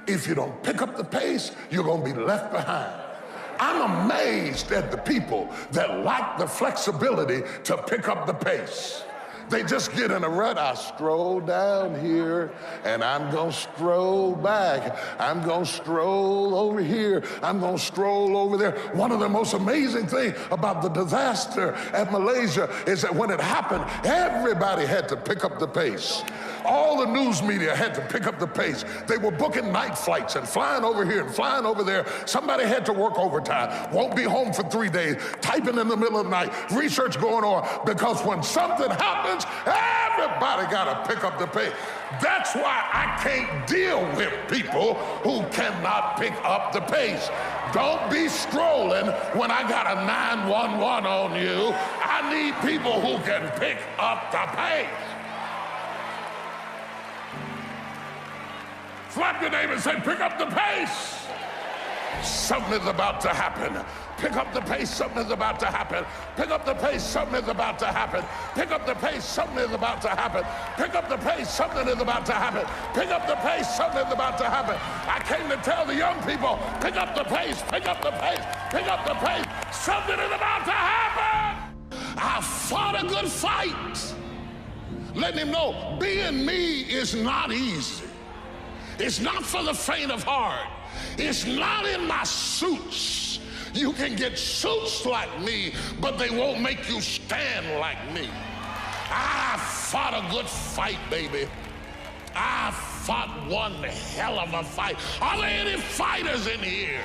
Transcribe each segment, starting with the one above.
If you don't pick up the pace, you're going to be left behind. I'm amazed at the people that lack the flexibility to pick up the pace. They just get in a rut. I stroll down here, and I'm gonna stroll back. I'm gonna stroll over here. I'm gonna stroll over there. One of the most amazing things about the disaster at Malaysia is that when it happened, everybody had to pick up the pace. All the news media had to pick up the pace. They were booking night flights and flying over here and flying over there. Somebody had to work overtime, won't be home for 3 days, typing in the middle of the night, research going on, because when something happens, everybody gotta pick up the pace. That's why I can't deal with people who cannot pick up the pace. Don't be strolling when I got a 911 on you. I need people who can pick up the pace. Slap your neighbor and say, pick up the pace. Something is about to happen. Pick up the pace, something is about to happen. Pick up the pace, something is about to happen. Pick up the pace, something is about to happen. Pick up the pace, something is about to happen. Pick up the pace, something is about to happen. I came to tell the young people, pick up the pace, pick up the pace, pick up the pace. Something is about to happen. I fought a good fight. Let him know, being me is not easy. It's not for the faint of heart. It's not in my suits. You can get suits like me, but they won't make you stand like me. I fought a good fight, baby. I fought one hell of a fight. Are there any fighters in here?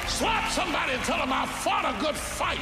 Slap somebody and tell them I fought a good fight.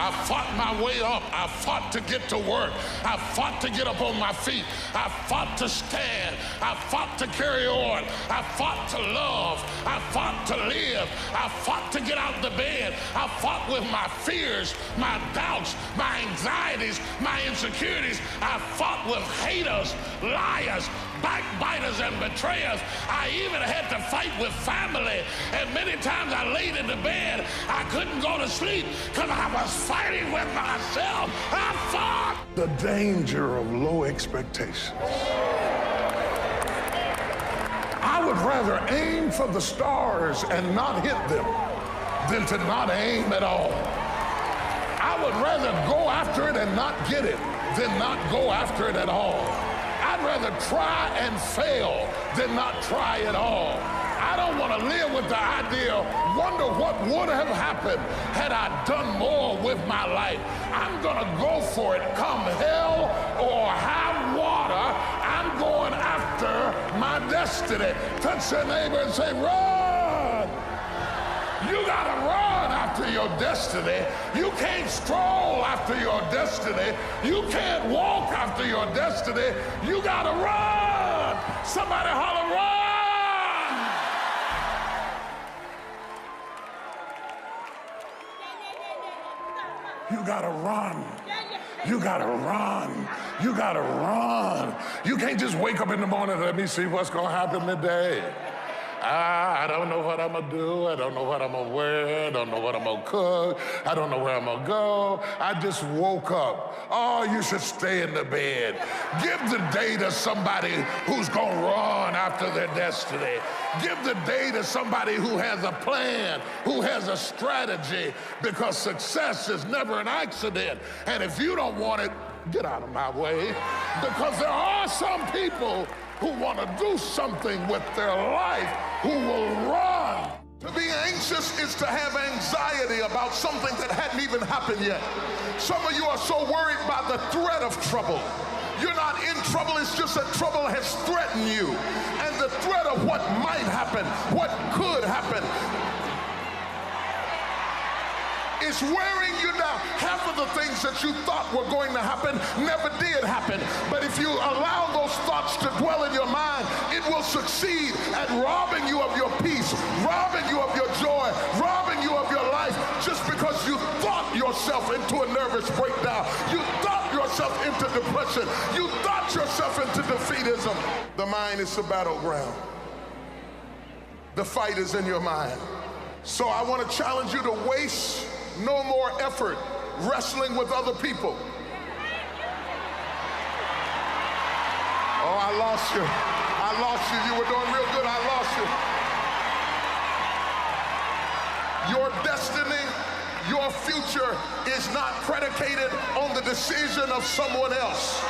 I fought my way up. I fought to get to work. I fought to get up on my feet. I fought to stand. I fought to carry on. I fought to love. I fought to live. I fought to get out of the bed. I fought with my fears, my doubts, my anxieties, my insecurities. I fought with haters, liars, backbiters, and betrayers. I even had to fight with family. And many times I laid in the bed, I couldn't go to sleep because I was fighting with myself. I fought. The danger of low expectations. I would rather aim for the stars and not hit them than to not aim at all. I would rather go after it and not get it than not go after it at all. I'd rather try and fail than not try at all. I don't want to live with the idea, wonder what would have happened had I done more with my life. I'm going to go for it, come hell or high water. I'm going after my destiny. Touch your neighbor and say, run. You got to run after your destiny. You can't stroll after your destiny. You can't walk after your destiny. You got to run. Somebody holler, run. You gotta run. You gotta run. You gotta run. You can't just wake up in the morning and let me see what's gonna happen today. I don't know what I'm gonna do. I don't know what I'm gonna wear. I don't know what I'm gonna cook. I don't know where I'm gonna go. I just woke up. Oh, you should stay in the bed. Give the day to somebody who's gonna run after their destiny. Give the day to somebody who has a plan, who has a strategy, because success is never an accident. And if you don't want it, get out of my way, because there are some people who want to do something with their life, who will run. To be anxious is to have anxiety about something that hadn't even happened yet. Some of you are so worried by the threat of trouble. You're not in trouble, it's just that trouble has threatened you. And the threat of what might happen, what could happen, is wearing you down. Half of the things that you thought were going to happen never did happen. But if you allow those thoughts to dwell in your mind, it will succeed at robbing you of your peace, robbing you of your joy, robbing you of your life, just because you thought yourself into a nervous breakdown. You thought yourself into depression. You thought yourself into defeatism. The mind is the battleground. The fight is in your mind. So I want to challenge you to waste no more effort wrestling with other people. Oh, I lost you. I lost you. You were doing real good. I lost you. Your destiny, your future is not predicated on the decision of someone else.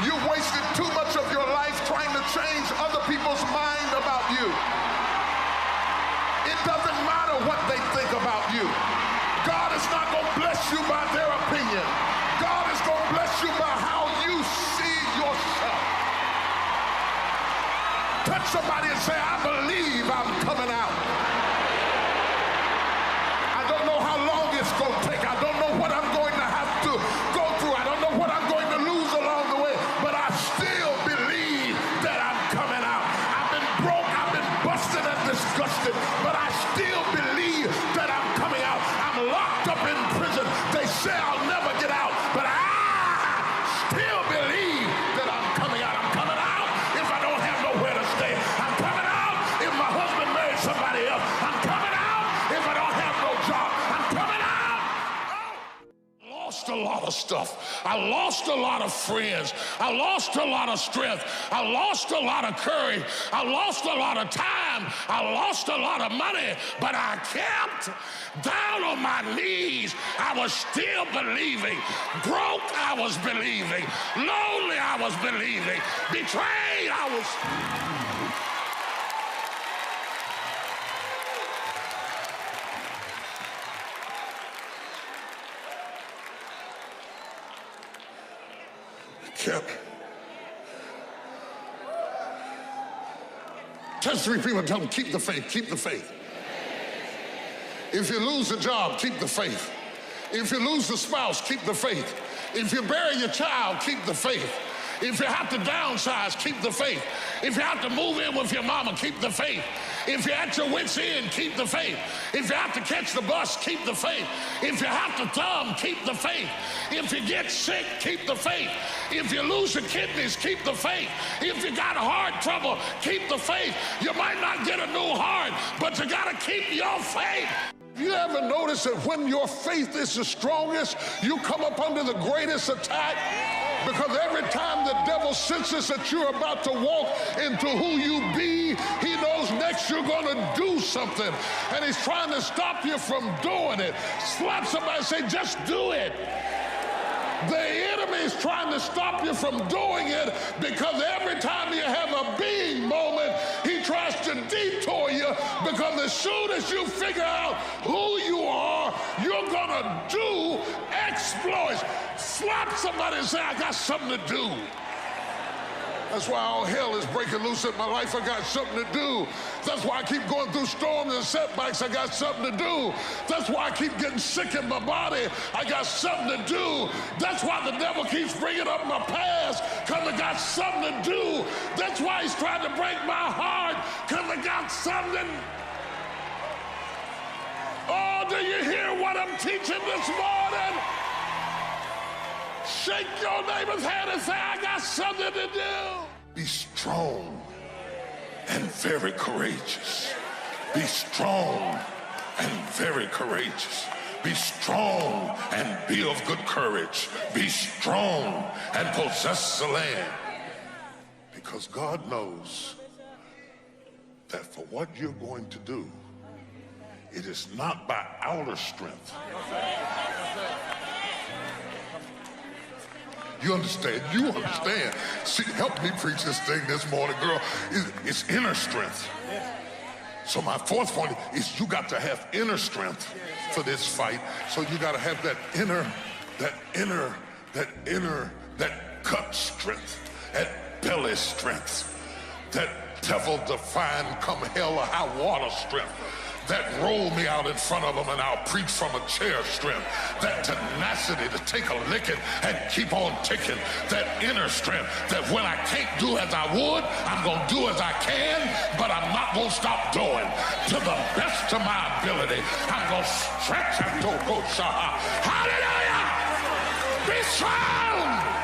You wasted too much of your life trying to change other people's mind about you. It doesn't matter what they think about you. God is not going to bless you by their opinion. God is going to bless you by how you see yourself. Touch somebody and say, I believe I'm coming out. I don't know how long it's going to take. I don't know what I'm going to have to go through. I don't know what I'm going to lose along the way, but I still believe that I'm coming out. I've been broke, I've been busted and disgusted, but I still believe that I'm coming out. I'm locked up in prison. They say I'll never get out, but I still believe that I'm coming out. I'm coming out if I don't have nowhere to stay. I'm coming out if my husband married somebody else. I'm coming out if I don't have no job. I'm coming out. I lost a lot of stuff. I lost a lot of friends. I lost a lot of strength. I lost a lot of courage. I lost a lot of time. I lost a lot of money, but I kept down on my knees. I was still believing. Broke, I was believing. Lonely, I was believing. Betrayed, I was... Kept. Touch 3 people and tell them, keep the faith, keep the faith. If you lose a job, keep the faith. If you lose the spouse, keep the faith. If you bury your child, keep the faith. If you have to downsize, keep the faith. If you have to move in with your mama, keep the faith. If you're at your wit's end, keep the faith. If you have to catch the bus, keep the faith. If you have to thumb, keep the faith. If you get sick, keep the faith. If you lose your kidneys, keep the faith. If you got heart trouble, keep the faith. You might not get a new heart, but you got to keep your faith. You ever notice that when your faith is the strongest, you come up under the greatest attack? Because every time the devil senses that you're about to walk into who you be, he knows next you're going to do something. And he's trying to stop you from doing it. Slap somebody and say, just do it. The enemy is trying to stop you from doing it because every time you have a being moment, he tries to detour you because as soon as you figure out who you are, you're going to do exploits. Slap somebody and say, I got something to do. That's why all hell is breaking loose in my life. I got something to do. That's why I keep going through storms and setbacks. I got something to do. That's why I keep getting sick in my body. I got something to do. That's why the devil keeps bringing up my past, because I got something to do. That's why he's trying to break my heart, because I got something. Oh, do you hear what I'm teaching this morning? Shake your neighbor's hand and say, I got something to do. Be strong and very courageous. Be strong and very courageous. Be strong and be of good courage. Be strong and possess the land. Because God knows that for what you're going to do, it is not by outer strength. You understand? You understand. See, help me preach this thing this morning, girl. It's inner strength. So my fourth point is you got to have inner strength for this fight. So you got to have that gut strength, that belly strength, that devil-defying come hell or high water strength. That roll me out in front of them and I'll preach from a chair strength. That tenacity to take a licking and keep on ticking. That inner strength that when I can't do as I would, I'm going to do as I can, but I'm not going to stop doing. To the best of my ability, I'm going to stretch and go. Hallelujah! Be strong!